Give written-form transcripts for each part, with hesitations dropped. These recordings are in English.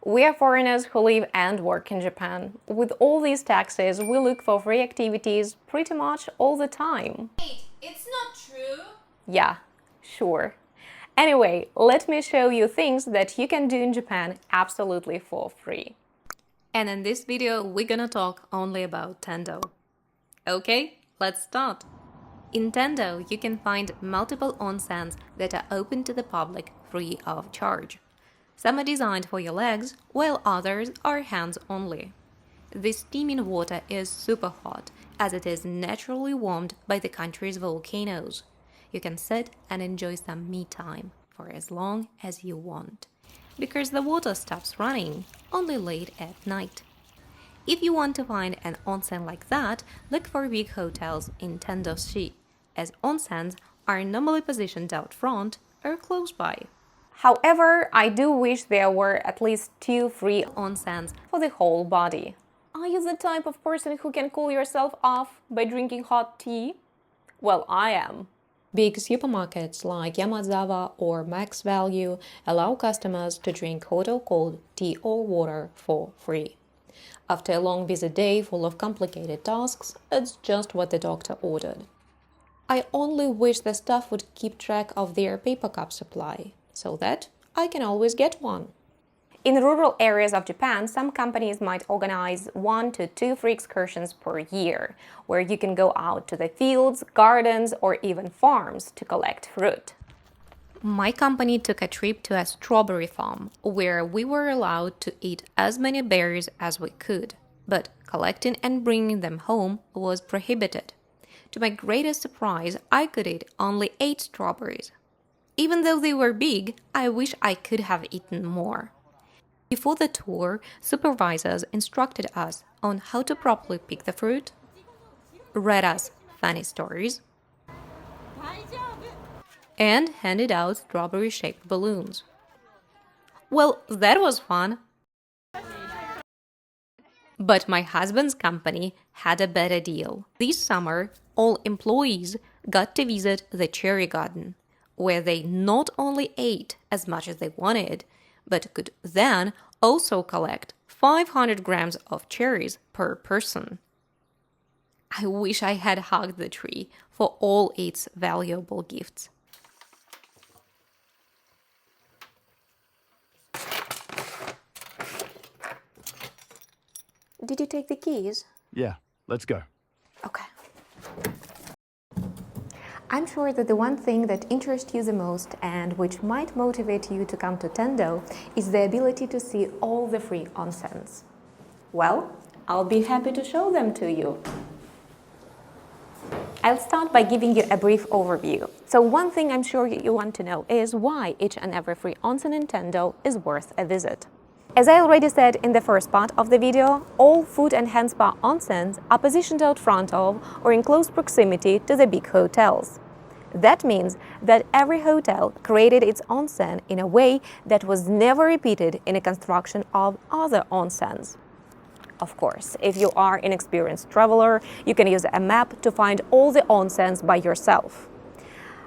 We are foreigners who live and work in Japan. With all these taxes, we look for free activities pretty much all the time. Wait, it's not true? Yeah, sure. Anyway, let me show you things that you can do in Japan absolutely for free. And in this video, we're gonna talk only about Tendo. Okay, let's start. In Tendo, you can find multiple onsens that are open to the public free of charge. Some are designed for your legs, while others are hands only. The steaming water is super hot, as it is naturally warmed by the country's volcanoes. You can sit and enjoy some me time for as long as you want, because the water stops running only late at night. If you want to find an onsen like that, look for big hotels in Tendo-shi, as onsens are normally positioned out front or close by. However, I do wish there were at least 2 free onsens for the whole body. Are you the type of person who can cool yourself off by drinking hot tea? Well, I am. Big supermarkets like Yamagata or Max Value allow customers to drink hot or cold tea or water for free. After a long busy day full of complicated tasks, it's just what the doctor ordered. I only wish the staff would keep track of their paper cup supply, so that I can always get one. In rural areas of Japan, some companies might organize 1 to 2 free excursions per year, where you can go out to the fields, gardens, or even farms to collect fruit. My company took a trip to a strawberry farm, where we were allowed to eat as many berries as we could, but collecting and bringing them home was prohibited. To my greatest surprise, I could eat only 8 strawberries. Even though they were big, I wish I could have eaten more. Before the tour, supervisors instructed us on how to properly pick the fruit, read us funny stories, and handed out strawberry-shaped balloons. Well, that was fun. But my husband's company had a better deal. This summer, all employees got to visit the cherry garden, where they not only ate as much as they wanted, but could then also collect 500 grams of cherries per person. I wish I had hugged the tree for all its valuable gifts. Did you take the keys? Yeah, let's go. Okay. I'm sure that the one thing that interests you the most and which might motivate you to come to Tendo is the ability to see all the free onsens. Well, I'll be happy to show them to you. I'll start by giving you a brief overview. So one thing I'm sure you want to know is why each and every free onsen in Tendo is worth a visit. As I already said in the first part of the video, all food and hand spa onsens are positioned out front of or in close proximity to the big hotels. That means that every hotel created its onsen in a way that was never repeated in the construction of other onsens. Of course, if you are an experienced traveler, you can use a map to find all the onsens by yourself.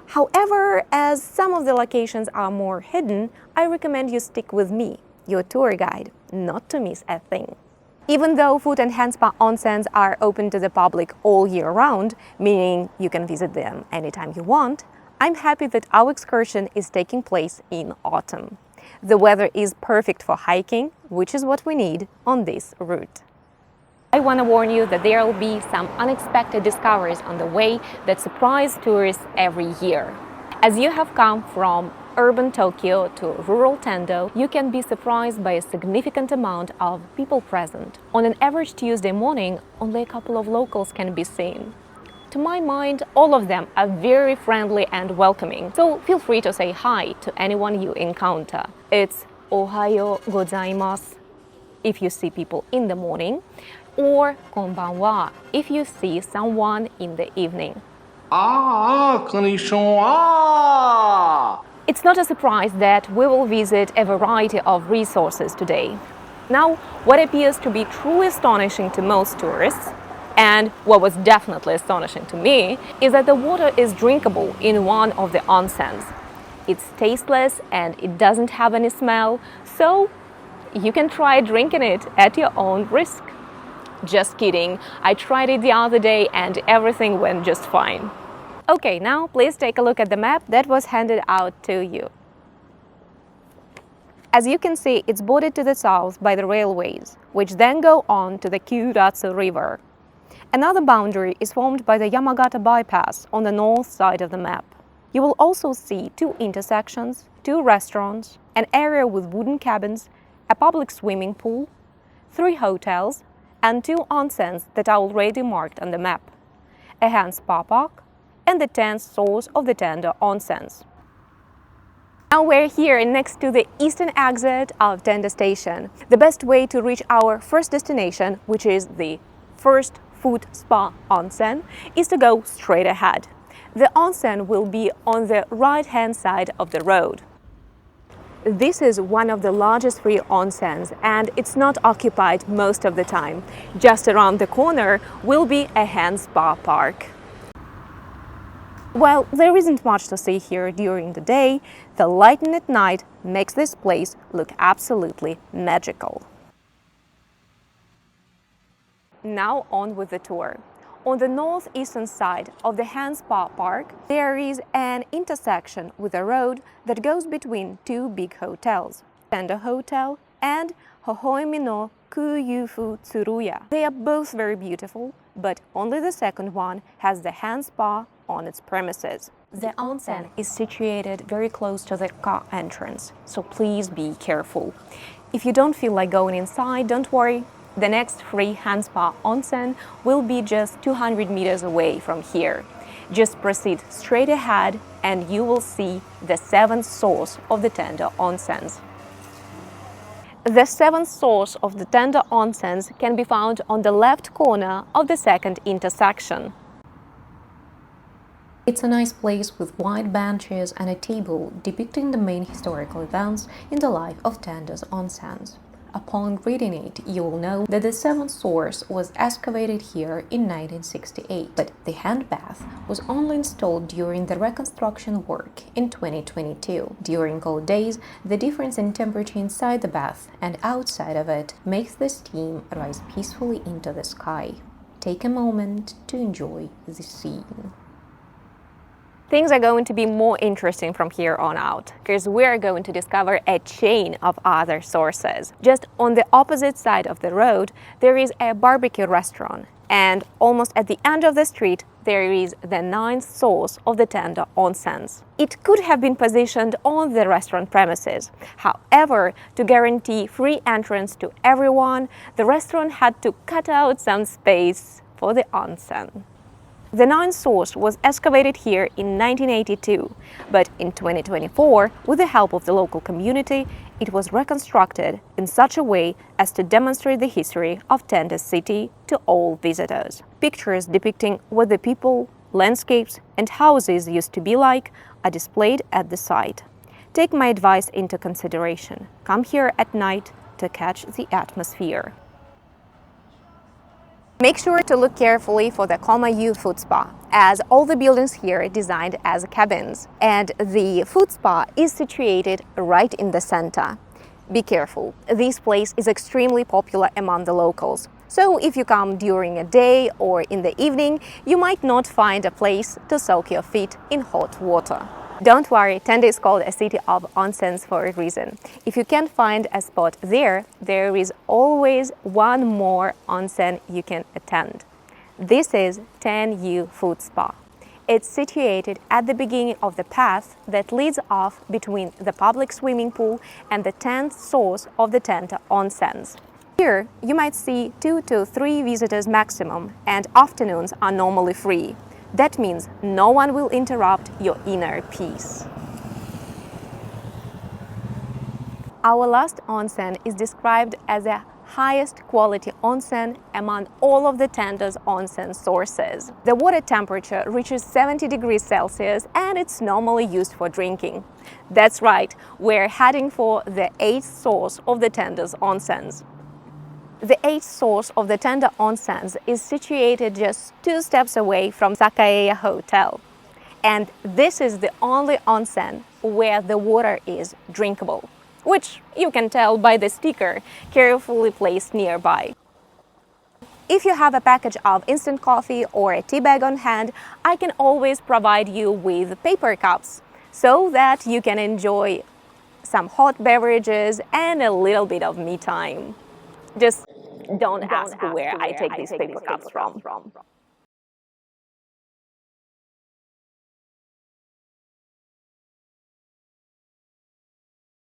However, as some of the locations are more hidden, I recommend you stick with me, your tour guide, not to miss a thing. Even though food and hand spa onsens are open to the public all year round, meaning you can visit them anytime you want, I'm happy that our excursion is taking place in autumn. The weather is perfect for hiking, which is what we need on this route. I want to warn you that there will be some unexpected discoveries on the way that surprise tourists every year. As you have come from urban Tokyo to rural Tendo, you can be surprised by a significant amount of people present. On an average Tuesday morning, only a couple of locals can be seen. To my mind, all of them are very friendly and welcoming, so feel free to say hi to anyone you encounter. It's Ohayo gozaimasu if you see people in the morning, or konbanwa if you see someone in the evening. Konnichiwa! It's not a surprise that we will visit a variety of resources today. Now, what appears to be truly astonishing to most tourists, and what was definitely astonishing to me, is that the water is drinkable in one of the onsens. It's tasteless and it doesn't have any smell, so you can try drinking it at your own risk. Just kidding, I tried it the other day and everything went just fine. Okay, now please take a look at the map that was handed out to you. As you can see, it's bordered to the south by the railways, which then go on to the Kyuratsu River. Another boundary is formed by the Yamagata bypass on the north side of the map. You will also see 2 intersections, 2 restaurants, an area with wooden cabins, a public swimming pool, 3 hotels, and 2 onsens that are already marked on the map, a hand spa park, and the 10th source of the Tendo onsens. Now we're here next to the eastern exit of Tendo Station. The best way to reach our first destination, which is the first food spa onsen, is to go straight ahead. The onsen will be on the right-hand side of the road. This is one of the largest free onsens and it's not occupied most of the time. Just around the corner will be a hand spa park. While there isn't much to see here during the day, the lighting at night makes this place look absolutely magical. Now on with the tour. On the northeastern side of the hand spa park, there is an intersection with a road that goes between 2 big hotels, Tendo Hotel and Hohoimi no Kuyufu Tsuruya. They are both very beautiful, but only the second one has the hand spa on its premises. The onsen is situated very close to the car entrance, so please be careful. If you don't feel like going inside, don't worry. The next free hand spa onsen will be just 200 meters away from here. Just proceed straight ahead and you will see the 7th source of the Tendo onsens. The 7th source of the Tendo onsens can be found on the left corner of the second intersection. It's a nice place with wide benches and a table depicting the main historical events in the life of Tendo's onsens. Upon reading it, you will know that the 7th source was excavated here in 1968, but the hand bath was only installed during the reconstruction work in 2022. During cold days, the difference in temperature inside the bath and outside of it makes the steam rise peacefully into the sky. Take a moment to enjoy the scene. Things are going to be more interesting from here on out, because we are going to discover a chain of other sources. Just on the opposite side of the road, there is a barbecue restaurant, and almost at the end of the street, there is the 9th source of the Tendo onsens. It could have been positioned on the restaurant premises. However, to guarantee free entrance to everyone, the restaurant had to cut out some space for the onsen. The 9th source was excavated here in 1982, but in 2024, with the help of the local community, it was reconstructed in such a way as to demonstrate the history of Tendo city to all visitors. Pictures depicting what the people, landscapes and houses used to be like are displayed at the site. Take my advice into consideration. Come here at night to catch the atmosphere. Make sure to look carefully for the Komayu food spa, as all the buildings here are designed as cabins, and the food spa is situated right in the center. Be careful, this place is extremely popular among the locals, so if you come during a day or in the evening, you might not find a place to soak your feet in hot water. Don't worry, Tendo is called a city of onsens for a reason. If you can't find a spot there, there is always one more onsen you can attend. This is Tenyu Food Spa. It's situated at the beginning of the path that leads off between the public swimming pool and the 10th source of the Tendo onsens. Here, you might see 2 to 3 visitors maximum, and afternoons are normally free. That means no one will interrupt your inner peace. Our last onsen is described as the highest quality onsen among all of the Tendo's onsen sources. The water temperature reaches 70 degrees Celsius and it's normally used for drinking. That's right, we're heading for the 8th source of the Tendo's onsens. The 8th source of the Tendo onsens is situated just 2 steps away from Sakaeya Hotel. And this is the only onsen where the water is drinkable. which you can tell by the sticker carefully placed nearby. If you have a package of instant coffee or a tea bag on hand, I can always provide you with paper cups so that you can enjoy some hot beverages and a little bit of me time. Just don't ask where I take these paper cups from.